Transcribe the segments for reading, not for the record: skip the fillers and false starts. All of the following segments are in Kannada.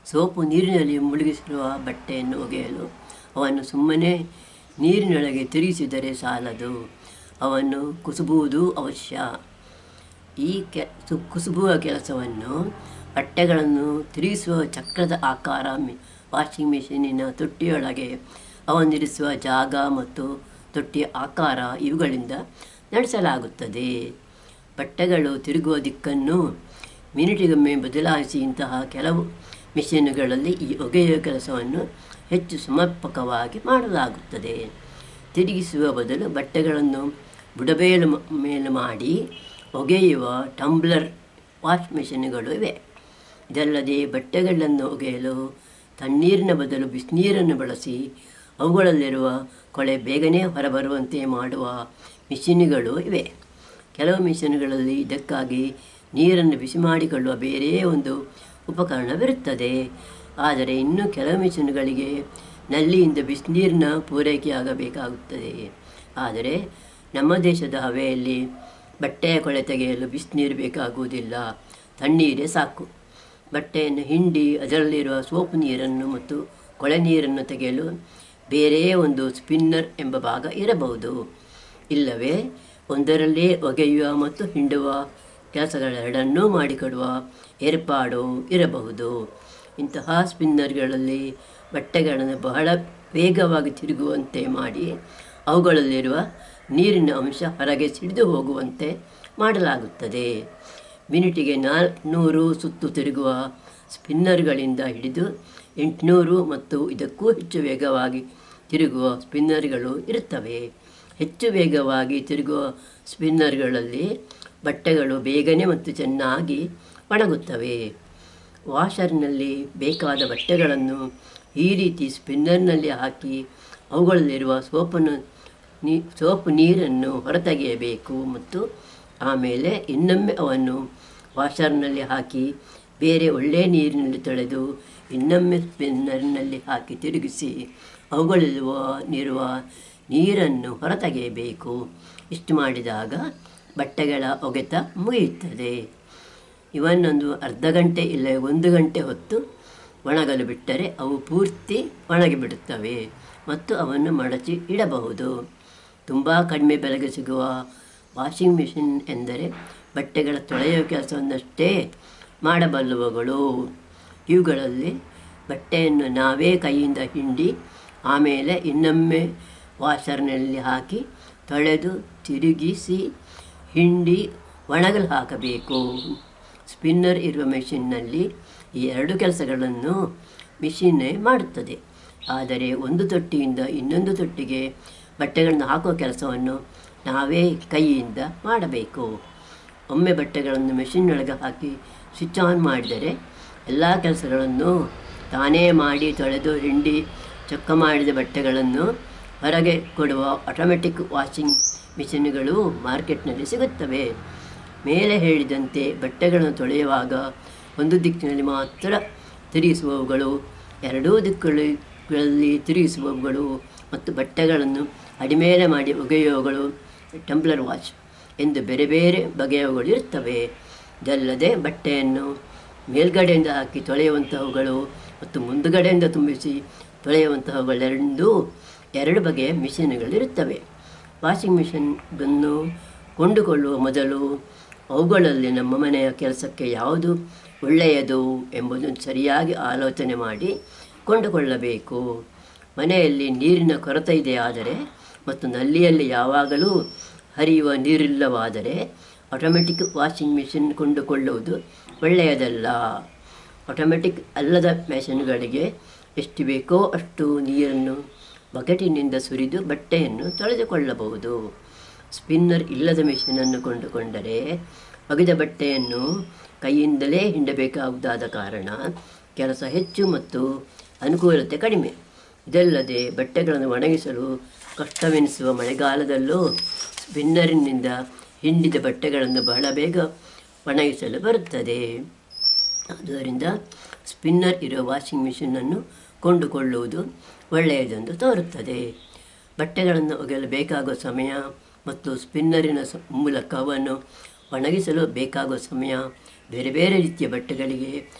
ಸೋಪು ನೀರಿನಲ್ಲಿ ಮುಳುಗಿಸಿರುವ ಬಟ್ಟೆಯನ್ನು ಒಗೆಯಲು ಅವನ್ನು ಸುಮ್ಮನೆ ನೀರಿನೊಳಗೆ ತಿರುಗಿಸಿದರೆ ಸಾಲದು, ಅವನ್ನು ಕುಸುಬುವುದು ಅವಶ್ಯ. ಈ ಕುಸುಬುವ ಕೆಲಸವನ್ನು ಬಟ್ಟೆಗಳನ್ನು ತಿರುಗಿಸುವ ಚಕ್ರದ ಆಕಾರ, ವಾಷಿಂಗ್ ಮಿಷಿನಿನ ತೊಟ್ಟಿಯೊಳಗೆ ಅವನ್ನಿರಿಸುವ ಜಾಗ ಮತ್ತು ತೊಟ್ಟಿಯ ಆಕಾರ ಇವುಗಳಿಂದ ನಡೆಸಲಾಗುತ್ತದೆ. ಬಟ್ಟೆಗಳು ತಿರುಗುವ ದಿಕ್ಕನ್ನು ಮಿನಿಟಿಗೊಮ್ಮೆ ಬದಲಾಯಿಸಿ ಇಂತಹ ಕೆಲವು ಮಿಷಿನ್ಗಳಲ್ಲಿ ಈ ಒಗೆಯುವ ಕೆಲಸವನ್ನು ಹೆಚ್ಚು ಸಮರ್ಪಕವಾಗಿ ಮಾಡಲಾಗುತ್ತದೆ. ತಿರುಗಿಸುವ ಬದಲು ಬಟ್ಟೆಗಳನ್ನು ಬುಡಬೇಲು ಮೇಲೆ ಮಾಡಿ ಒಗೆಯುವ ಟಂಬ್ಲರ್ ವಾಶ್ ಮಿಷಿನ್ಗಳು ಇವೆ. ಇದಲ್ಲದೆ ಬಟ್ಟೆಗಳನ್ನು ಒಗೆಯಲು ತಣ್ಣೀರಿನ ಬದಲು ಬಿಸಿನೀರನ್ನು ಬಳಸಿ ಅವುಗಳಲ್ಲಿರುವ ಕೊಳೆ ಬೇಗನೆ ಹೊರಬರುವಂತೆ ಮಾಡುವ ಮಿಷಿನ್ಗಳು ಇವೆ. ಕೆಲವು ಮಿಷಿನ್ಗಳಲ್ಲಿ ಇದಕ್ಕಾಗಿ ನೀರನ್ನು ಬಿಸಿ ಮಾಡಿಕೊಳ್ಳುವ ಬೇರೆ ಒಂದು ಉಪಕರಣವಿರುತ್ತದೆ. ಆದರೆ ಇನ್ನು ಕೆಲವು ಮಿಷಿನ್ಗಳಿಗೆ ನಲ್ಲಿಯಿಂದ ಬಿಸಿನೀರಿನ ಪೂರೈಕೆಯಾಗಬೇಕಾಗುತ್ತದೆ. ಆದರೆ ನಮ್ಮ ದೇಶದ ಹವೆಯಲ್ಲಿ ಬಟ್ಟೆಯ ಕೊಳೆ ತೆಗೆಯಲು ಬಿಸಿನೀರು ಬೇಕಾಗುವುದಿಲ್ಲ, ತಣ್ಣೀರೇ ಸಾಕು. ಬಟ್ಟೆಯನ್ನು ಹಿಂಡಿ ಅದರಲ್ಲಿರುವ ಸೋಪು ನೀರನ್ನು ಮತ್ತು ಕೊಳೆ ನೀರನ್ನು ತೆಗೆಯಲು ಬೇರೆ ಒಂದು ಸ್ಪಿನ್ನರ್ ಎಂಬ ಭಾಗ ಇರಬಹುದು. ಇಲ್ಲವೇ ಒಂದರಲ್ಲೇ ಒಗೆಯುವ ಮತ್ತು ಹಿಂಡುವ ಕೆಲಸಗಳೆರಡನ್ನೂ ಮಾಡಿಕೊಡುವ ಏರ್ಪಾಡು ಇರಬಹುದು. ಇಂತಹ ಸ್ಪಿನ್ನರ್ಗಳಲ್ಲಿ ಬಟ್ಟೆಗಳನ್ನು ಬಹಳ ವೇಗವಾಗಿ ತಿರುಗುವಂತೆ ಮಾಡಿ ಅವುಗಳಲ್ಲಿರುವ ನೀರಿನ ಅಂಶ ಹೊರಗೆ ಸಿಡಿದು ಹೋಗುವಂತೆ ಮಾಡಲಾಗುತ್ತದೆ. ಮಿನಿಟಿಗೆ 400 ಸುತ್ತು ತಿರುಗುವ ಸ್ಪಿನ್ನರ್ಗಳಿಂದ ಹಿಡಿದು 800 ಮತ್ತು ಇದಕ್ಕೂ ಹೆಚ್ಚು ವೇಗವಾಗಿ ತಿರುಗುವ ಸ್ಪಿನ್ನರ್ಗಳು ಇರುತ್ತವೆ. ಹೆಚ್ಚು ವೇಗವಾಗಿ ತಿರುಗುವ ಸ್ಪಿನ್ನರ್ಗಳಲ್ಲಿ ಬಟ್ಟೆಗಳು ಬೇಗನೆ ಮತ್ತು ಚೆನ್ನಾಗಿ ಒಣಗುತ್ತವೆ. ವಾಷರ್ನಲ್ಲಿ ಬೇಕಾದ ಬಟ್ಟೆಗಳನ್ನು ಈ ರೀತಿ ಸ್ಪಿನ್ನರ್ನಲ್ಲಿ ಹಾಕಿ ಅವುಗಳಲ್ಲಿರುವ ಸೋಪು ನೀರನ್ನು ಹೊರತೆಗೆಯಬೇಕು ಮತ್ತು ಆಮೇಲೆ ಇನ್ನೊಮ್ಮೆ ಅವನ್ನು ವಾಷರ್ನಲ್ಲಿ ಹಾಕಿ ಬೇರೆ ಒಳ್ಳೆಯ ನೀರಿನಲ್ಲಿ ಇನ್ನೊಮ್ಮೆ ಸ್ಪಿನ್ನರ್ನಲ್ಲಿ ಹಾಕಿ ತಿರುಗಿಸಿ ಅವುಗಳಲ್ಲಿರುವ ನೀರನ್ನು ಹೊರತೆಗೆಯಬೇಕು. ಇಷ್ಟು ಮಾಡಿದಾಗ ಬಟ್ಟೆಗಳ ಒಗೆತ ಮುಗಿಯುತ್ತದೆ. ಇವನ್ನೊಂದು ಅರ್ಧ ಗಂಟೆ ಇಲ್ಲ 1 ಗಂಟೆ ಹೊತ್ತು ಒಣಗಲು ಬಿಟ್ಟರೆ ಅವು ಪೂರ್ತಿ ಒಣಗಿಬಿಡುತ್ತವೆ ಮತ್ತು ಅವನ್ನು ಮಡಚಿ ಇಡಬಹುದು. ತುಂಬ ಕಡಿಮೆ ಬೆಲೆಗೆ ಸಿಗುವ ವಾಷಿಂಗ್ ಮಿಷಿನ್ ಎಂದರೆ ಬಟ್ಟೆಗಳ ತೊಳೆಯುವ ಕೆಲಸವನ್ನಷ್ಟೇ ಮಾಡಬಲ್ಲವುಗಳು. ಇವುಗಳಲ್ಲಿ ಬಟ್ಟೆಯನ್ನು ನಾವೇ ಕೈಯಿಂದ ಹಿಂಡಿ ಆಮೇಲೆ ಇನ್ನೊಮ್ಮೆ ವಾಷರ್ನಲ್ಲಿ ಹಾಕಿ ತೊಳೆದು ತಿರುಗಿಸಿ ಹಿಂಡಿ ಒಣಗಲು ಹಾಕಬೇಕು. ಸ್ಪಿನ್ನರ್ ಇರುವ ಮೆಷಿನ್ನಲ್ಲಿ ಈ ಎರಡು ಕೆಲಸಗಳನ್ನು ಮಿಷಿನ್ನೇ ಮಾಡುತ್ತದೆ. ಆದರೆ ಒಂದು ತೊಟ್ಟಿಯಿಂದ ಇನ್ನೊಂದು ತೊಟ್ಟಿಗೆ ಬಟ್ಟೆಗಳನ್ನು ಹಾಕುವ ಕೆಲಸವನ್ನು ನಾವೇ ಕೈಯಿಂದ ಮಾಡಬೇಕು. ಒಮ್ಮೆ ಬಟ್ಟೆಗಳನ್ನು ಮೆಷಿನ್ನೊಳಗೆ ಹಾಕಿ ಸ್ವಿಚ್ ಆನ್ ಮಾಡಿದರೆ ಎಲ್ಲ ಕೆಲಸಗಳನ್ನು ತಾನೇ ಮಾಡಿ ತೊಳೆದು ಹಿಂಡಿ ಚೊಕ್ಕ ಮಾಡಿದ ಬಟ್ಟೆಗಳನ್ನು ಹೊರಗೆ ಕೊಡುವ ಆಟೋಮೆಟಿಕ್ ವಾಷಿಂಗ್ ಮಿಷಿನ್ಗಳು ಮಾರ್ಕೆಟ್ನಲ್ಲಿ ಸಿಗುತ್ತವೆ. ಮೇಲೆ ಹೇಳಿದಂತೆ ಬಟ್ಟೆಗಳನ್ನು ತೊಳೆಯುವಾಗ ಒಂದು ದಿಕ್ಕಿನಲ್ಲಿ ಮಾತ್ರ ತಿರುಗಿಸುವವುಗಳು, ಎರಡೂ ದಿಕ್ಕುಗಳಲ್ಲಿ ತಿರುಗಿಸುವವುಗಳು ಮತ್ತು ಬಟ್ಟೆಗಳನ್ನು ಅಡಿಮೇಲೆ ಮಾಡಿ ಒಗೆಯುವವುಗಳು ಟಂಬ್ಲರ್ ವಾಶ್ ಎಂದು ಬೇರೆ ಬೇರೆ ಬಗೆಯವುಗಳು ಇರ್ತವೆ. ಇದಲ್ಲದೆ ಬಟ್ಟೆಯನ್ನು ಮೇಲ್ಗಡೆಯಿಂದ ಹಾಕಿ ತೊಳೆಯುವಂತಹವುಗಳು ಮತ್ತು ಮುಂದುಗಡೆಯಿಂದ ತುಂಬಿಸಿ ತೊಳೆಯುವಂತಹವುಗಳೆಂದು ಎರಡು ಬಗೆಯ ಮಿಷಿನ್ಗಳಿರುತ್ತವೆ. ವಾಷಿಂಗ್ ಮಿಷಿನನ್ನು ಕೊಂಡುಕೊಳ್ಳುವ ಮೊದಲು ಅವುಗಳಲ್ಲಿ ನಮ್ಮ ಮನೆಯ ಕೆಲಸಕ್ಕೆ ಯಾವುದು ಒಳ್ಳೆಯದು ಎಂಬುದನ್ನು ಸರಿಯಾಗಿ ಆಲೋಚನೆ ಮಾಡಿ ಕೊಂಡುಕೊಳ್ಳಬೇಕು. ಮನೆಯಲ್ಲಿ ನೀರಿನ ಕೊರತೆ ಇದೆಯಾದರೆ ಮತ್ತು ನಲ್ಲಿಯಲ್ಲಿ ಯಾವಾಗಲೂ ಹರಿಯುವ ನೀರಿಲ್ಲವಾದರೆ ಆಟೋಮೆಟಿಕ್ ವಾಷಿಂಗ್ ಮಿಷಿನ್ ಕೊಂಡುಕೊಳ್ಳುವುದು ಒಳ್ಳೆಯದಲ್ಲ. ಆಟೋಮೆಟಿಕ್ ಅಲ್ಲದ ಮೆಷಿನ್ಗಳಿಗೆ ಎಷ್ಟು ಬೇಕೋ ಅಷ್ಟು ನೀರನ್ನು ಬಕೆಟಿನಿಂದ ಸುರಿದು ಬಟ್ಟೆಯನ್ನು ತೊಳೆದುಕೊಳ್ಳಬಹುದು. ಸ್ಪಿನ್ನರ್ ಇಲ್ಲದ ಮಿಷಿನನ್ನು ಕೊಂಡುಕೊಂಡರೆ ಒಗೆದ ಬಟ್ಟೆಯನ್ನು ಕೈಯಿಂದಲೇ ಹಿಂಡಬೇಕಾಗುವುದಾದ ಕಾರಣ ಕೆಲಸ ಹೆಚ್ಚು ಮತ್ತು ಅನುಕೂಲತೆ ಕಡಿಮೆ. ಇದಲ್ಲದೆ ಬಟ್ಟೆಗಳನ್ನು ಒಣಗಿಸಲು ಕಷ್ಟವೆನಿಸುವ ಮಳೆಗಾಲದಲ್ಲೂ ಸ್ಪಿನ್ನರಿನಿಂದ ಹಿಂಡಿದ ಬಟ್ಟೆಗಳನ್ನು ಬಹಳ ಬೇಗ ಒಣಗಿಸಲು ಬರುತ್ತದೆ. ಆದ್ದರಿಂದ ಸ್ಪಿನ್ನರ್ ಇರುವ ವಾಷಿಂಗ್ ಮಿಷಿನನ್ನು ಕೊಂಡುಕೊಳ್ಳುವುದು ಒಳ್ಳೆಯದೆಂದು ತೋರುತ್ತದೆ. ಬಟ್ಟೆಗಳನ್ನು ಒಗೆಯಲು ಬೇಕಾಗುವ ಸಮಯ ಮತ್ತು ಸ್ಪಿನ್ನರಿನ ಮೂಲಕ ಅವನ್ನು ಒಣಗಿಸಲು ಬೇಕಾಗುವ ಸಮಯ ಬೇರೆ ಬೇರೆ ರೀತಿಯ ಬಟ್ಟೆಗಳಿಗೆ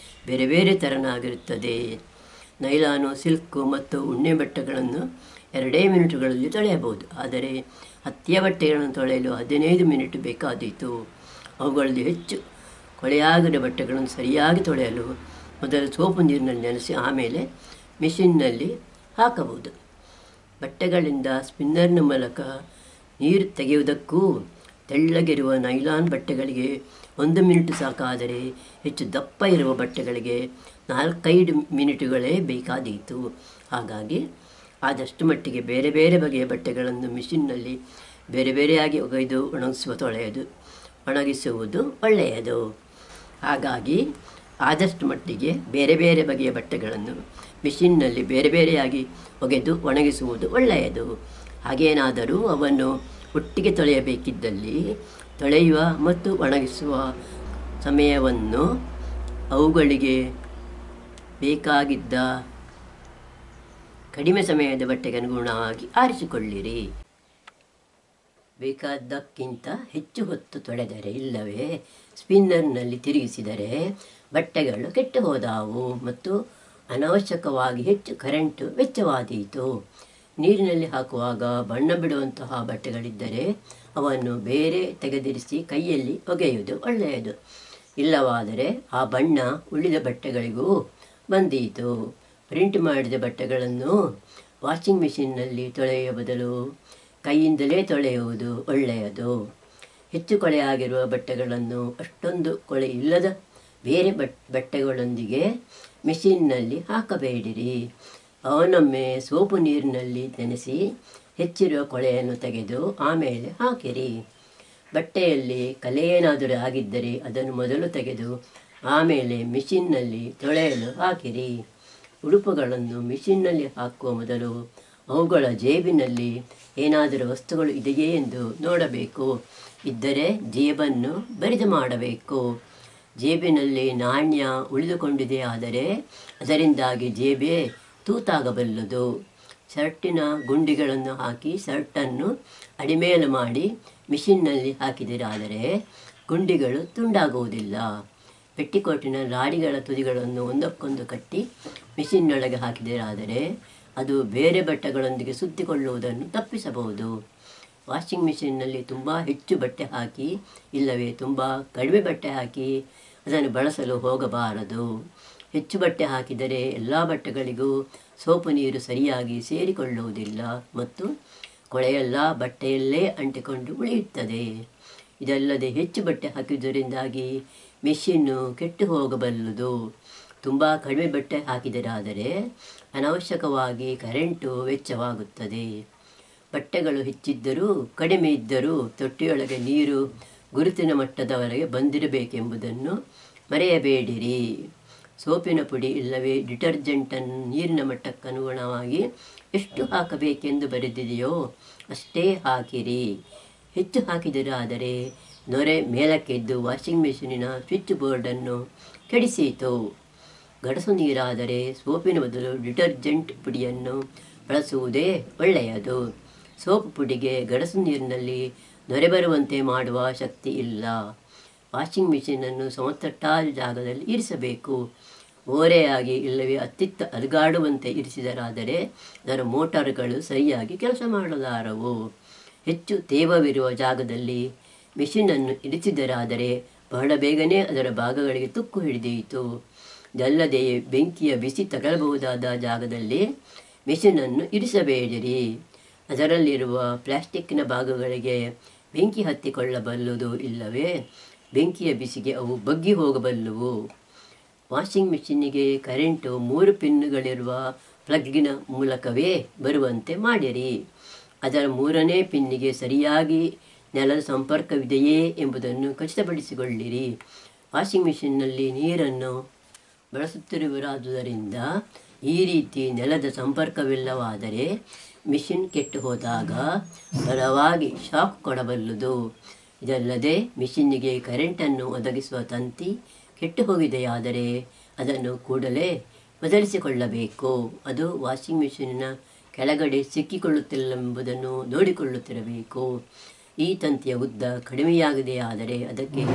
ಬೇರೆ ಬೇರೆ ತೆರನಾಗಿರುತ್ತದೆ. ನೈಲಾನು, ಸಿಲ್ಕು ಮತ್ತು ಉಣ್ಣೆ ಬಟ್ಟೆಗಳನ್ನು 2 ಮಿನಿಟುಗಳಲ್ಲಿ ತೊಳೆಯಬಹುದು. ಆದರೆ ಹತ್ತಿಯ ಬಟ್ಟೆಗಳನ್ನು ತೊಳೆಯಲು 15 ಮಿನಿಟ್ ಬೇಕಾದೀತು. ಅವುಗಳಲ್ಲಿ ಹೆಚ್ಚು ಕೊಳೆಯಾಗದ ಬಟ್ಟೆಗಳನ್ನು ಸರಿಯಾಗಿ ತೊಳೆಯಲು ಮೊದಲು ಸೋಪು ನೀರಿನಲ್ಲಿ ನೆನೆಸಿ ಆಮೇಲೆ ಮಿಷಿನ್ನಲ್ಲಿ ಹಾಕಬಹುದು. ಬಟ್ಟೆಗಳಿಂದ ಸ್ಪಿನ್ನರ್ನ ಮೂಲಕ ನೀರು ತೆಗೆಯುವುದಕ್ಕೂ ತೆಳ್ಳಗಿರುವ ನೈಲಾನ್ ಬಟ್ಟೆಗಳಿಗೆ 1 ಮಿನಿಟ್ ಸಾಕಾದರೆ ಹೆಚ್ಚು ದಪ್ಪ ಇರುವ ಬಟ್ಟೆಗಳಿಗೆ 4-5 ಮಿನಿಟುಗಳೇ ಬೇಕಾದೀತು. ಹಾಗಾಗಿ ಆದಷ್ಟು ಮಟ್ಟಿಗೆ ಬೇರೆ ಬೇರೆ ಬಗೆಯ ಬಟ್ಟೆಗಳನ್ನು ಮಿಷಿನ್ನಲ್ಲಿ ಬೇರೆ ಬೇರೆಯಾಗಿ ಒಗೆದು ಒಣಗಿಸುವುದು ಒಳ್ಳೆಯದು. ಹಾಗಾಗಿ ಆದಷ್ಟು ಮಟ್ಟಿಗೆ ಬೇರೆ ಬೇರೆ ಬಗೆಯ ಬಟ್ಟೆಗಳನ್ನು ಮಿಷಿನ್ನಲ್ಲಿ ಬೇರೆ ಬೇರೆಯಾಗಿ ಒಗೆದು ಒಣಗಿಸುವುದು ಒಳ್ಳೆಯದು. ಹಾಗೇನಾದರೂ ಅವನ್ನು ಒಟ್ಟಿಗೆ ತೊಳೆಯಬೇಕಿದ್ದಲ್ಲಿ ತೊಳೆಯುವ ಮತ್ತು ಒಣಗಿಸುವ ಸಮಯವನ್ನು ಅವುಗಳಿಗೆ ಬೇಕಾಗಿದ್ದ ಕಡಿಮೆ ಸಮಯದ ಬಟ್ಟೆಗೆ ಅನುಗುಣವಾಗಿ ಆರಿಸಿಕೊಳ್ಳಿರಿ. ಬೇಕಾದ್ದಕ್ಕಿಂತ ಹೆಚ್ಚು ಹೊತ್ತು ತೊಳೆದರೆ ಇಲ್ಲವೇ ಸ್ಪಿನ್ನರ್ನಲ್ಲಿ ತಿರುಗಿಸಿದರೆ ಬಟ್ಟೆಗಳು ಕೆಟ್ಟು ಹೋದವು ಮತ್ತು ಅನಾವಶ್ಯಕವಾಗಿ ಹೆಚ್ಚು ಕರೆಂಟು ವೆಚ್ಚವಾದೀತು. ನೀರಿನಲ್ಲಿ ಹಾಕುವಾಗ ಬಣ್ಣ ಬಿಡುವಂತಹ ಬಟ್ಟೆಗಳಿದ್ದರೆ ಅವನ್ನು ಬೇರೆ ತೆಗೆದಿರಿಸಿ ಕೈಯಲ್ಲಿ ಒಗೆಯುವುದು ಒಳ್ಳೆಯದು. ಇಲ್ಲವಾದರೆ ಆ ಬಣ್ಣ ಉಳಿದ ಬಟ್ಟೆಗಳಿಗೂ ಬಂದೀತು. ಪ್ರಿಂಟ್ ಮಾಡಿದ ಬಟ್ಟೆಗಳನ್ನು ವಾಷಿಂಗ್ ಮಿಷಿನ್ನಲ್ಲಿ ತೊಳೆಯುವ ಬದಲು ಕೈಯಿಂದಲೇ ತೊಳೆಯುವುದು ಒಳ್ಳೆಯದು. ಹೆಚ್ಚು ಕೊಳೆಯಾಗಿರುವ ಬಟ್ಟೆಗಳನ್ನು ಅಷ್ಟೊಂದು ಕೊಳೆ ಇಲ್ಲದ ಬೇರೆ ಬಟ್ಟೆಗಳೊಂದಿಗೆ ಮಿಷಿನ್ನಲ್ಲಿ ಹಾಕಬೇಡಿರಿ. ಅವನೊಮ್ಮೆ ಸೋಪು ನೀರಿನಲ್ಲಿ ನೆನೆಸಿ ಹೆಚ್ಚಿರುವ ಕೊಳೆಯನ್ನು ತೆಗೆದು ಆಮೇಲೆ ಹಾಕಿರಿ. ಬಟ್ಟೆಯಲ್ಲಿ ಕಲೆ ಏನಾದರೂ ಆಗಿದ್ದರೆ ಅದನ್ನು ಮೊದಲು ತೆಗೆದು ಆಮೇಲೆ ಮಿಷಿನ್ನಲ್ಲಿ ತೊಳೆಯಲು ಹಾಕಿರಿ. ಉಡುಪುಗಳನ್ನು ಮಿಷಿನ್ನಲ್ಲಿ ಹಾಕುವ ಮೊದಲು ಅವುಗಳ ಜೇಬಿನಲ್ಲಿ ಏನಾದರೂ ವಸ್ತುಗಳು ಇದೆಯೇ ಎಂದು ನೋಡಬೇಕು. ಇದ್ದರೆ ಜೇಬನ್ನು ಬರಿದು ಮಾಡಬೇಕು. ಜೇಬಿನಲ್ಲಿ ನಾಣ್ಯ ಉಳಿದುಕೊಂಡಿದೆ ಆದರೆ ಅದರಿಂದಾಗಿ ಜೇಬೇ ತೂತಾಗಬಲ್ಲದು. ಶರ್ಟಿನ ಗುಂಡಿಗಳನ್ನು ಹಾಕಿ ಶರ್ಟನ್ನು ಅಡಿಮೇಲು ಮಾಡಿ ಮಿಷಿನ್ನಲ್ಲಿ ಹಾಕಿದಿರಾದರೆ ಗುಂಡಿಗಳು ತುಂಡಾಗುವುದಿಲ್ಲ. ಪೆಟ್ಟಿಕೋಟಿನ ಲಾಡಿಗಳ ತುದಿಗಳನ್ನು ಒಂದಕ್ಕೊಂದು ಕಟ್ಟಿ ಮಿಷಿನ್ನೊಳಗೆ ಹಾಕಿದಿರಾದರೆ ಅದು ಬೇರೆ ಬಟ್ಟೆಗಳೊಂದಿಗೆ ಸುತ್ತಿಕೊಳ್ಳುವುದನ್ನು ತಪ್ಪಿಸಬಹುದು. ವಾಷಿಂಗ್ ಮಿಷಿನ್ನಲ್ಲಿ ತುಂಬ ಹೆಚ್ಚು ಬಟ್ಟೆ ಹಾಕಿ ಇಲ್ಲವೇ ತುಂಬ ಕಡಿಮೆ ಬಟ್ಟೆ ಹಾಕಿ ಅದನ್ನು ಬಳಸಲು ಹೋಗಬಾರದು. ಹೆಚ್ಚು ಬಟ್ಟೆ ಹಾಕಿದರೆ ಎಲ್ಲ ಬಟ್ಟೆಗಳಿಗೂ ಸೋಪು ನೀರು ಸರಿಯಾಗಿ ಸೇರಿಕೊಳ್ಳುವುದಿಲ್ಲ ಮತ್ತು ಕೊಳೆಯೆಲ್ಲ ಬಟ್ಟೆಯಲ್ಲೇ ಅಂಟಿಕೊಂಡು ಉಳಿಯುತ್ತದೆ. ಇದಲ್ಲದೆ ಹೆಚ್ಚು ಬಟ್ಟೆ ಹಾಕಿದ್ದರಿಂದಾಗಿ ಮಿಷಿನ್ನು ಕೆಟ್ಟು ಹೋಗಬಲ್ಲದು. ತುಂಬ ಕಡಿಮೆ ಬಟ್ಟೆ ಹಾಕಿದರಾದರೆ ಅನಾವಶ್ಯಕವಾಗಿ ಕರೆಂಟು ವೆಚ್ಚವಾಗುತ್ತದೆ. ಬಟ್ಟೆಗಳು ಹೆಚ್ಚಿದ್ದರೂ ಕಡಿಮೆ ಇದ್ದರೂ ತೊಟ್ಟಿಯೊಳಗೆ ನೀರು ಗುರುತಿನ ಮಟ್ಟದವರೆಗೆ ಬಂದಿರಬೇಕೆಂಬುದನ್ನು ಮರೆಯಬೇಡಿರಿ. ಸೋಪಿನ ಪುಡಿ ಇಲ್ಲವೇ ಡಿಟರ್ಜೆಂಟನ್ನು ನೀರಿನ ಮಟ್ಟಕ್ಕನುಗುಣವಾಗಿ ಎಷ್ಟು ಹಾಕಬೇಕೆಂದು ಬರೆದಿದೆಯೋ ಅಷ್ಟೇ ಹಾಕಿರಿ. ಹೆಚ್ಚು ಹಾಕಿದರಾದರೆ ನೊರೆ ಮೇಲಕ್ಕೆದ್ದು ವಾಷಿಂಗ್ ಮಿಷಿನಿನ ಸ್ವಿಚ್ ಬೋರ್ಡನ್ನು ಕೆಡಿಸಿತು. ಗಡಸು ನೀರಾದರೆ ಸೋಪಿನ ಬದಲು ಡಿಟರ್ಜೆಂಟ್ ಪುಡಿಯನ್ನು ಬಳಸುವುದೇ ಒಳ್ಳೆಯದು. ಸೋಪು ಪುಡಿಗೆ ಗಡಸು ನೀರಿನಲ್ಲಿ ನೊರೆ ಬರುವಂತೆ ಮಾಡುವ ಶಕ್ತಿ ಇಲ್ಲ. ವಾಷಿಂಗ್ ಮಿಷಿನನ್ನು ಸಮತಟ್ಟಾದ ಜಾಗದಲ್ಲಿ ಇರಿಸಬೇಕು. ಓರೆಯಾಗಿ ಇಲ್ಲವೇ ಅತ್ತಿತ್ತ ಅಲುಗಾಡುವಂತೆ ಇರಿಸಿದರಾದರೆ ಅದರ ಮೋಟಾರ್ಗಳು ಸರಿಯಾಗಿ ಕೆಲಸ ಮಾಡಲಾರವು. ಹೆಚ್ಚು ತೇವವಿರುವ ಜಾಗದಲ್ಲಿ ಮಿಷಿನನ್ನು ಇರಿಸಿದರಾದರೆ ಬಹಳ ಬೇಗನೆ ಅದರ ಭಾಗಗಳಿಗೆ ತುಕ್ಕು ಹಿಡಿದೀತು. ಇದಲ್ಲದೆ ಬೆಂಕಿಯ ಬಿಸಿ ತಗಲಬಹುದಾದ ಜಾಗದಲ್ಲಿ ಮಿಷಿನನ್ನು ಇರಿಸಬೇಡಿರಿ. ಅದರಲ್ಲಿರುವ ಪ್ಲಾಸ್ಟಿಕ್ಕಿನ ಭಾಗಗಳಿಗೆ ಬೆಂಕಿ ಹತ್ತಿಕೊಳ್ಳಬಲ್ಲುದು ಇಲ್ಲವೇ ಬೆಂಕಿಯ ಬಿಸಿಗೆ ಅವು ಬಗ್ಗಿ ಹೋಗಬಲ್ಲುವು. ವಾಷಿಂಗ್ ಮಿಷಿನ್ನಿಗೆ ಕರೆಂಟು 3 ಪಿನ್ನುಗಳಿರುವ ಪ್ಲಗ್ಗಿನ ಮೂಲಕವೇ ಬರುವಂತೆ ಮಾಡಿರಿ. ಅದರ 3ನೇ ಪಿನ್ನಿಗೆ ಸರಿಯಾಗಿ ನೆಲದ ಸಂಪರ್ಕವಿದೆಯೇ ಎಂಬುದನ್ನು ಖಚಿತಪಡಿಸಿಕೊಳ್ಳಿರಿ. ವಾಷಿಂಗ್ ಮಿಷಿನ್ನಲ್ಲಿ ನೀರನ್ನು ಬಳಸುತ್ತಿರುವುದರಿಂದ ಈ ರೀತಿ ನೆಲದ ಸಂಪರ್ಕವಿಲ್ಲವಾದರೆ ಮಿಷಿನ್ ಕೆಟ್ಟು ಹೋದಾಗ ಬಲವಾಗಿ ಶಾಕ್ ಕೊಡಬಲ್ಲುದು. ಇದಲ್ಲದೆ ಮಿಷಿನ್ನಿಗೆ ಕರೆಂಟನ್ನು ಒದಗಿಸುವ ತಂತಿ ಕೆಟ್ಟು ಹೋಗಿದೆಯಾದರೆ ಅದನ್ನು ಕೂಡಲೇ ಬದಲಿಸಿಕೊಳ್ಳಬೇಕು. ಅದು ವಾಷಿಂಗ್ ಮಿಷಿನಿನ ಕೆಳಗಡೆ ಸಿಕ್ಕಿಕೊಳ್ಳುತ್ತಿಲ್ಲವೆಂಬುದನ್ನು ನೋಡಿಕೊಳ್ಳುತ್ತಿರಬೇಕು. ಈ ತಂತಿಯ ಉದ್ದ ಕಡಿಮೆಯಾಗಿದೆಯಾದರೆ ಅದಕ್ಕೆ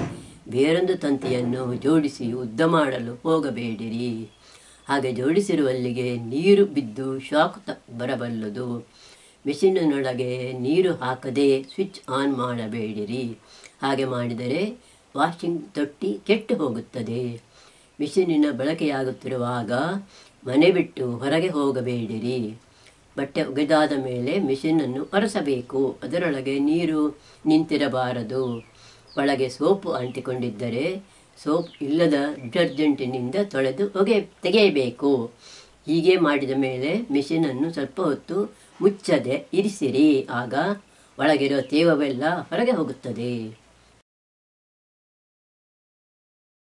ಬೇರೊಂದು ತಂತಿಯನ್ನು ಜೋಡಿಸಿ ಉದ್ದ ಮಾಡಲು ಹೋಗಬೇಡಿರಿ. ಹಾಗೆ ಜೋಡಿಸಿರುವಲ್ಲಿಗೆ ನೀರು ಬಿದ್ದು ಶಾಕ್ ಬರಬಲ್ಲದು. ಮಿಷಿನಿನೊಳಗೆ ನೀರು ಹಾಕದೆ ಸ್ವಿಚ್ ಆನ್ ಮಾಡಬೇಡಿರಿ. ಹಾಗೆ ಮಾಡಿದರೆ ವಾಷಿಂಗ್ ತೊಟ್ಟಿ ಕೆಟ್ಟು ಹೋಗುತ್ತದೆ. ಮಿಷಿನಿನ ಬಳಕೆಯಾಗುತ್ತಿರುವಾಗ ಮನೆ ಬಿಟ್ಟು ಹೊರಗೆ ಹೋಗಬೇಡಿರಿ. ಬಟ್ಟೆ ಒಗೆದಾದ ಮೇಲೆ ಮಿಷಿನನ್ನು ಒರೆಸಬೇಕು. ಅದರೊಳಗೆ ನೀರು ನಿಂತಿರಬಾರದು. ಒಳಗೆ ಸೋಪು ಅಂಟಿಕೊಂಡಿದ್ದರೆ ಸೋಪ್ ಇಲ್ಲದ ಡಿಟರ್ಜೆಂಟಿನಿಂದ ತೊಳೆದು ತೆಗೆಯಬೇಕು. ಹೀಗೆ ಮಾಡಿದ ಮೇಲೆ ಮಿಷಿನನ್ನು ಸ್ವಲ್ಪ ಹೊತ್ತು ಮುಚ್ಚದೆ ಇರಿಸಿರಿ. ಆಗ ಒಳಗಿರೋ ತೇವವೆಲ್ಲ ಹೊರಗೆ ಹೋಗುತ್ತದೆ.